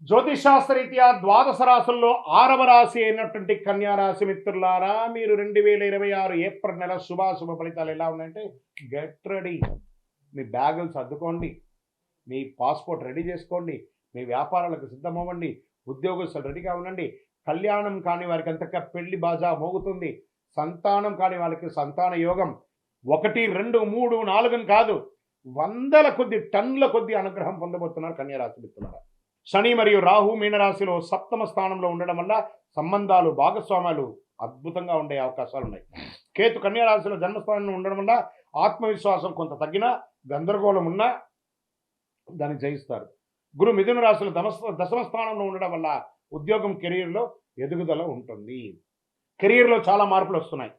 జ్యోతిషాస్త్రరీత్యా ద్వాదశ రాశుల్లో 6వ రాశి అయినటువంటి కన్యా రాశి మిత్రులారా, మీరు 2026 ఏప్రిల్ నెల శుభాశుభ ఫలితాలు ఎలా ఉన్నాయంటే, గెట్ రెడీ. మీ బ్యాగులు సర్దుకోండి, మీ పాస్పోర్ట్ రెడీ చేసుకోండి, మీ వ్యాపారాలకు సిద్ధమవ్వండి, ఉద్యోగస్తులు రెడీగా ఉండండి. కళ్యాణం కాని వారికి అంతగా పెళ్లి బాజా మోగుతుంది. సంతానం కాని వాళ్ళకి సంతాన యోగం. 1, 2, 3, 4 అని కాదు, వందల కొద్ది టన్నుల కొద్ది అనుగ్రహం పొందబోతున్నారు కన్యా రాశి మిత్రులారా. శని మరియు రాహు మీనరాశిలో సప్తమ స్థానంలో ఉండడం వల్ల సంబంధాలు, భాగస్వామ్యాలు అద్భుతంగా ఉండే అవకాశాలు ఉన్నాయి. కేతు కన్యా రాశిలో జన్మస్థానంలో ఉండడం వల్ల ఆత్మవిశ్వాసం కొంత తగ్గినా, గందరగోళం ఉన్నా దాన్ని జయిస్తారు. గురు మిథున రాశిలో దశమ స్థానంలో ఉండడం వల్ల ఉద్యోగం, కెరీర్లో ఎదుగుదల ఉంటుంది. కెరీర్లో చాలా మార్పులు వస్తున్నాయి,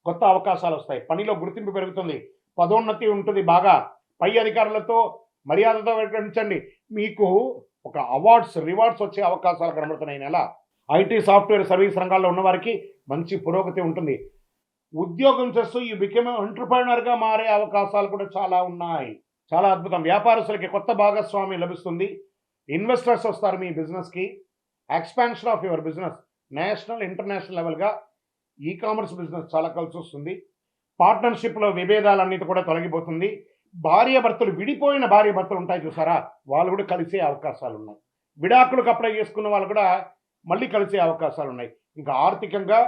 కొత్త అవకాశాలు వస్తాయి, పనిలో గుర్తింపు పెరుగుతుంది, పదోన్నతి ఉంటుంది. బాగా పై అధికారులతో మర్యాదతో వ్యవహరించండి. మీకు ఒక అవార్డ్స్, రివార్డ్స్ వచ్చే అవకాశాలు కనబడుతున్నాయి. నెల ఐటీ, సాఫ్ట్వేర్, సర్వీస్ రంగాల్లో ఉన్నవారికి మంచి పురోగతి ఉంటుంది. ఉద్యోగం చేస్తూ ఈ బికెమ్ ఎంటర్ప్రైనర్గా మారే అవకాశాలు కూడా చాలా ఉన్నాయి. చాలా అద్భుతం. వ్యాపారస్తులకి కొత్త భాగస్వామి లభిస్తుంది. ఇన్వెస్టర్స్ వస్తారు మీ బిజినెస్కి. Expansion of your business national, international లెవెల్గా ఈ కామర్స్ బిజినెస్ చాలా కలిసి వస్తుంది. పార్ట్నర్షిప్లో విభేదాలన్నిటి కూడా తొలగిపోతుంది. భార్యాభర్తలు, విడిపోయిన భార్యాభర్తలు ఉంటాయి చూసారా, వాళ్ళు కూడా కలిసే అవకాశాలు ఉన్నాయి. విడాకులకు అప్లై చేసుకున్న వాళ్ళు కూడా మళ్ళీ కలిసే అవకాశాలు ఉన్నాయి. ఇంకా ఆర్థికంగా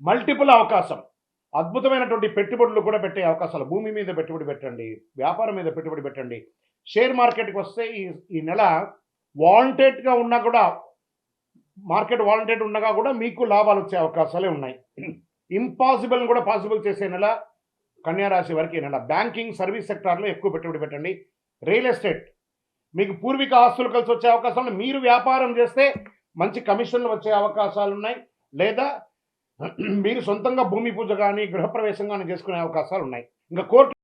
మల్టిపుల్ అవకాశం, అద్భుతమైనటువంటి పెట్టుబడులు కూడా పెట్టే అవకాశాలు. భూమి మీద పెట్టుబడి పెట్టండి, వ్యాపారం మీద పెట్టుబడి పెట్టండి. షేర్ మార్కెట్కి వస్తే ఈ నెల వాంటెడ్గా ఉన్నా కూడా, మార్కెట్ వాలంటెడ్ ఉండగా కూడా మీకు లాభాలు వచ్చే అవకాశాలే ఉన్నాయి. ఇంపాసిబుల్ కూడా పాసిబుల్ చేసే నెల కన్యారాశి వారికి ఈ నెల. బ్యాంకింగ్, సర్వీస్ సెక్టార్లో ఎక్కువ పెట్టుబడి పెట్టండి. రియల్ ఎస్టేట్, మీకు పూర్వీక ఆస్తులు కలిసి వచ్చే అవకాశాలు. మీరు వ్యాపారం చేస్తే మంచి కమిషన్లు వచ్చే అవకాశాలు ఉన్నాయి. లేదా మీరు సొంతంగా భూమి పూజ కానీ, గృహప్రవేశం కానీ చేసుకునే అవకాశాలు ఉన్నాయి. ఇంకా కోర్టు